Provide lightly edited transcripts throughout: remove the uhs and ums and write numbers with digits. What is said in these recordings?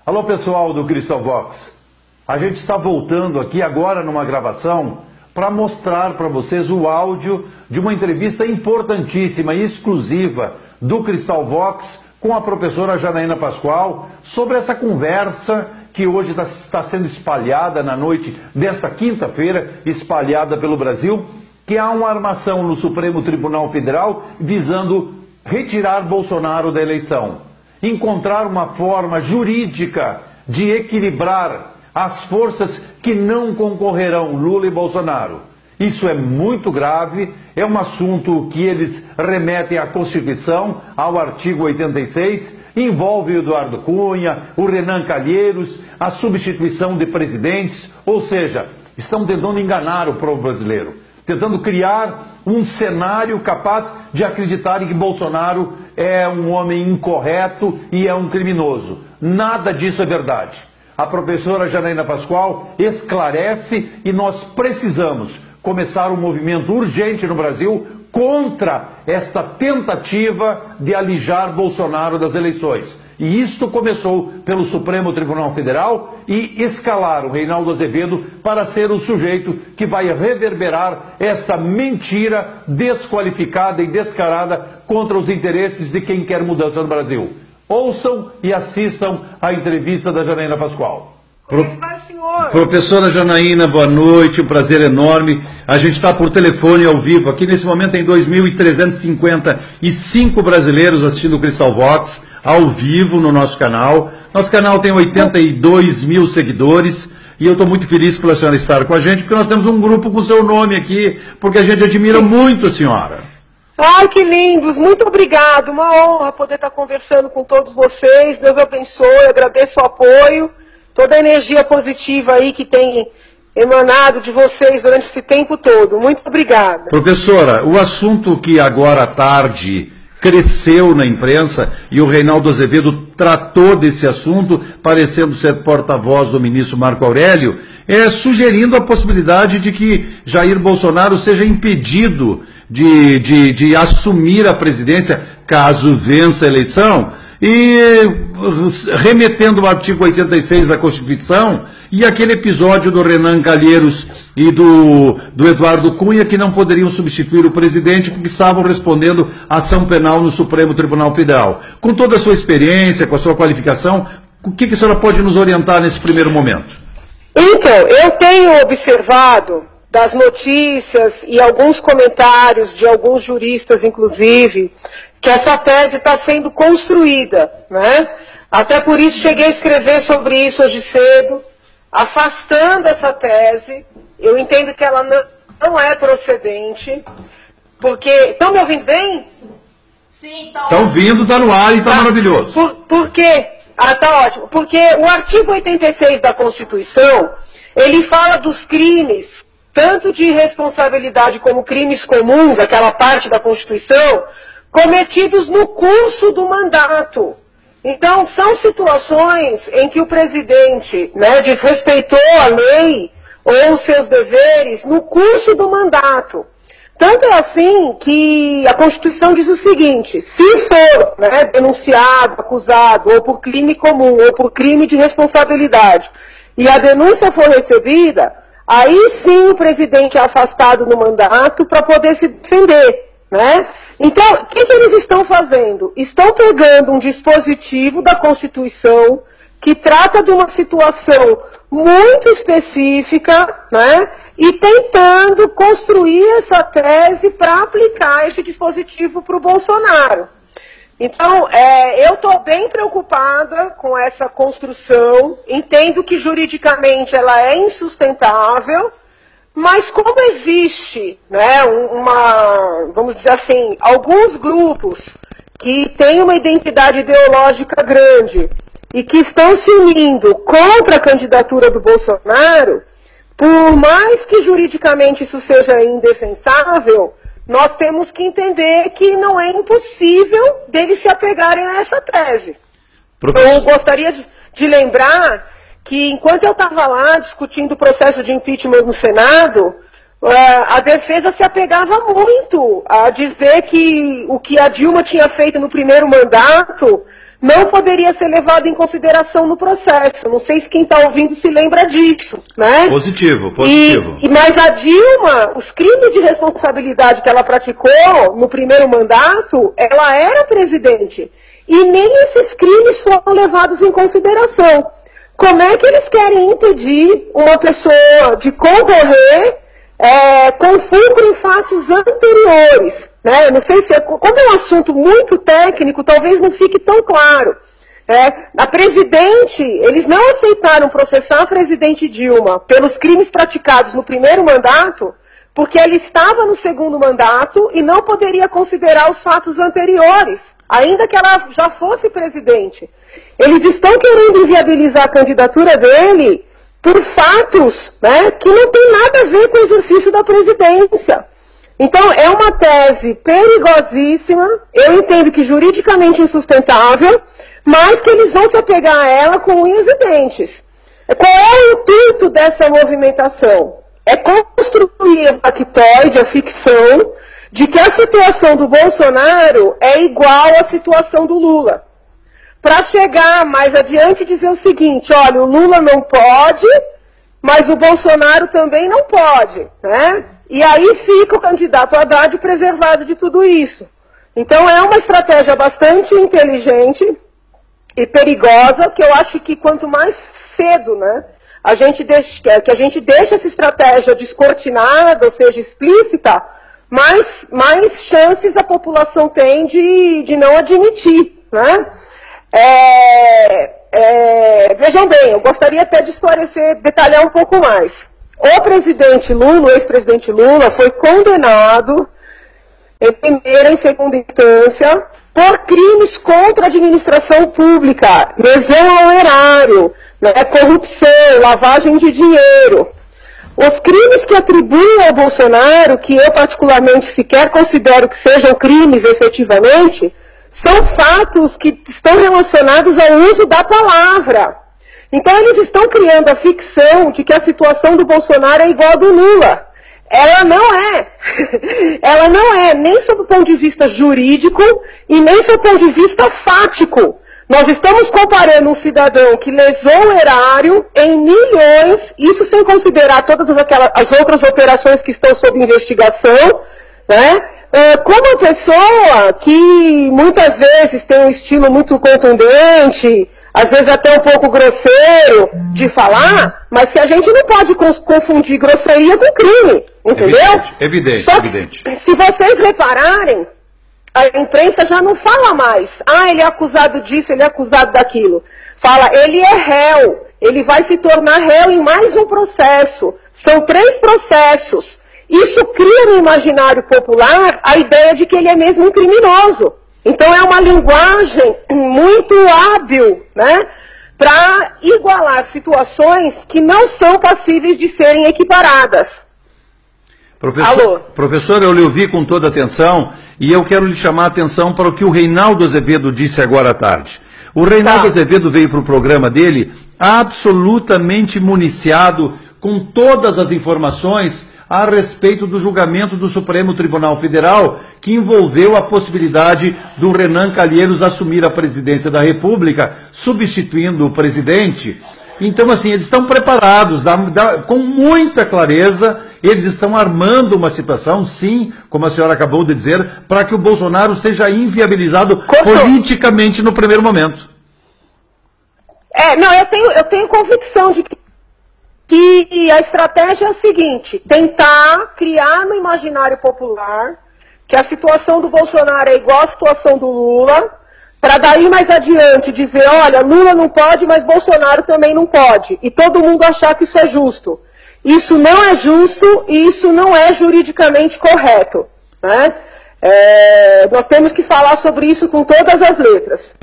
Alô pessoal do Crystal Vox, a gente está voltando aqui agora numa gravação para mostrar para vocês o áudio de uma entrevista importantíssima e exclusiva do Crystal Vox com a professora Janaína Pascoal sobre essa conversa que hoje está sendo espalhada na noite desta quinta-feira, espalhada pelo Brasil, que há uma armação no Supremo Tribunal Federal visando retirar Bolsonaro da eleição. Encontrar uma forma jurídica de equilibrar as forças que não concorrerão, Lula e Bolsonaro. Isso é muito grave, é um assunto que eles remetem à Constituição, ao artigo 86, envolve o Eduardo Cunha, o Renan Calheiros, a substituição de presidentes, ou seja, estão tentando enganar o povo brasileiro, tentando criar um cenário capaz de acreditarem que Bolsonaro é um homem incorreto e é um criminoso. Nada disso é verdade. A professora Janaína Pascoal esclarece e nós precisamos começar um movimento urgente no Brasil contra esta tentativa de alijar Bolsonaro das eleições. E isto começou pelo Supremo Tribunal Federal e escalaram Reinaldo Azevedo para ser o sujeito que vai reverberar esta mentira desqualificada e descarada contra os interesses de quem quer mudança no Brasil. Ouçam e assistam a entrevista da Janaína Pascoal. Professora Janaína, boa noite, um prazer enorme. A gente está por telefone ao vivo. Aqui nesse momento tem 2.355 brasileiros assistindo o Crystal Vox ao vivo no nosso canal. Nosso canal tem 82 mil seguidores e eu estou muito feliz pela senhora estar com a gente, porque nós temos um grupo com seu nome aqui, porque a gente admira muito a senhora. Ai, que lindos, muito obrigado, uma honra poder estar conversando com todos vocês, Deus abençoe, agradeço o apoio, toda a energia positiva aí que tem emanado de vocês durante esse tempo todo, muito obrigada. Professora, o assunto que agora à tarde cresceu na imprensa e o Reinaldo Azevedo tratou desse assunto, parecendo ser porta-voz do ministro Marco Aurélio, sugerindo a possibilidade de que Jair Bolsonaro seja impedido de assumir a presidência caso vença a eleição, e remetendo ao artigo 86 da Constituição e aquele episódio do Renan Calheiros e do Eduardo Cunha, que não poderiam substituir o presidente porque estavam respondendo à ação penal no Supremo Tribunal Federal. Com toda a sua experiência, com a sua qualificação, o que a senhora pode nos orientar nesse primeiro momento? Então, eu tenho observado das notícias e alguns comentários de alguns juristas, inclusive, que essa tese está sendo construída, né? Até por isso cheguei a escrever sobre isso hoje cedo, afastando essa tese. Eu entendo que ela não é procedente, porque... Estão me ouvindo bem? Sim, estão ouvindo, está no ar e está maravilhoso. Por quê? Ah, tá ótimo. Porque o artigo 86 da Constituição, ele fala dos crimes, tanto de responsabilidade como crimes comuns, aquela parte da Constituição, cometidos no curso do mandato. Então, são situações em que o presidente, desrespeitou a lei ou os seus deveres no curso do mandato. Tanto é assim que a Constituição diz o seguinte: se for denunciado, acusado, ou por crime comum, ou por crime de responsabilidade, e a denúncia for recebida, aí sim o presidente é afastado do mandato para poder se defender. Então, o que eles estão fazendo? Estão pegando um dispositivo da Constituição que trata de uma situação muito específica, e tentando construir essa tese para aplicar esse dispositivo para o Bolsonaro. Então, eu estou bem preocupada com essa construção, entendo que juridicamente ela é insustentável, mas como existe, vamos dizer assim, alguns grupos que têm uma identidade ideológica grande e que estão se unindo contra a candidatura do Bolsonaro, por mais que juridicamente isso seja indefensável, nós temos que entender que não é impossível deles se apegarem a essa tese. Eu gostaria de lembrar que enquanto eu estava lá discutindo o processo de impeachment no Senado, a defesa se apegava muito a dizer que o que a Dilma tinha feito no primeiro mandato não poderia ser levado em consideração no processo. Não sei se quem está ouvindo se lembra disso, né? Positivo. Mas a Dilma, os crimes de responsabilidade que ela praticou no primeiro mandato, ela era presidente. E nem esses crimes foram levados em consideração. Como é que eles querem impedir uma pessoa de concorrer com fulcro em fatos anteriores? Né? Eu não sei se, como é um assunto muito técnico, talvez não fique tão claro. A presidente, eles não aceitaram processar a presidente Dilma pelos crimes praticados no primeiro mandato, porque ela estava no segundo mandato e não poderia considerar os fatos anteriores, ainda que ela já fosse presidente. Eles estão querendo inviabilizar a candidatura dele por fatos, né, que não tem nada a ver com o exercício da presidência. Então, é uma tese perigosíssima, eu entendo que juridicamente insustentável, mas que eles vão se apegar a ela com unhas e dentes. Qual é o intuito dessa movimentação? É construir a factoide, a ficção, de que a situação do Bolsonaro é igual à situação do Lula. Para chegar mais adiante e dizer o seguinte, olha, o Lula não pode, mas o Bolsonaro também não pode, né? E aí fica o candidato Haddad preservado de tudo isso. Então é uma estratégia bastante inteligente e perigosa, que eu acho que quanto mais cedo, né, a gente deixa essa estratégia descortinada, ou seja, explícita, mais chances a população tem de não admitir, né? Vejam bem, eu gostaria até de esclarecer, detalhar um pouco mais. O presidente Lula, o ex-presidente Lula, foi condenado em primeira e segunda instância por crimes contra a administração pública, lesão ao erário, né, corrupção, lavagem de dinheiro. Os crimes que atribuem ao Bolsonaro, que eu particularmente sequer considero que sejam crimes efetivamente, são fatos que estão relacionados ao uso da palavra. Então eles estão criando a ficção de que a situação do Bolsonaro é igual a do Lula. Ela não é. Ela não é, nem sob o ponto de vista jurídico e nem sob o ponto de vista fático. Nós estamos comparando um cidadão que lesou o erário em milhões, isso sem considerar todas as outras operações que estão sob investigação, né? Com uma pessoa que muitas vezes tem um estilo muito contundente, às vezes até um pouco grosseiro de falar, mas que a gente não pode confundir grosseria com crime, entendeu? Evidente. Se vocês repararem, a imprensa já não fala mais, ele é acusado disso, ele é acusado daquilo. Fala, ele é réu, ele vai se tornar réu em mais um processo. São 3 processos. Isso cria no imaginário popular a ideia de que ele é mesmo um criminoso. Então é uma linguagem muito hábil, né, para igualar situações que não são passíveis de serem equiparadas. Professor, eu lhe ouvi com toda atenção e eu quero lhe chamar a atenção para o que o Reinaldo Azevedo disse agora à tarde. O Reinaldo Azevedo veio para o programa dele absolutamente municiado com todas as informações a respeito do julgamento do Supremo Tribunal Federal, que envolveu a possibilidade do Renan Calheiros assumir a presidência da República, substituindo o presidente. Então, assim, eles estão preparados, com muita clareza, eles estão armando uma situação, sim, como a senhora acabou de dizer, para que o Bolsonaro seja inviabilizado politicamente no primeiro momento. Eu tenho convicção de que a estratégia é a seguinte, tentar criar no imaginário popular que a situação do Bolsonaro é igual à situação do Lula, para daí mais adiante dizer, olha, Lula não pode, mas Bolsonaro também não pode, e todo mundo achar que isso é justo. Isso não é justo e isso não é juridicamente correto, né? Nós temos que falar sobre isso com todas as letras.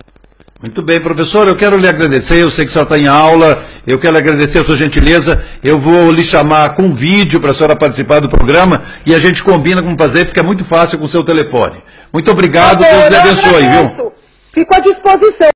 Muito bem, professor, eu quero lhe agradecer, eu sei que a senhora está em aula, eu quero agradecer a sua gentileza, eu vou lhe chamar com vídeo para a senhora participar do programa e a gente combina como fazer, porque é muito fácil com o seu telefone. Muito obrigado, Deus lhe abençoe, viu? Fico à disposição.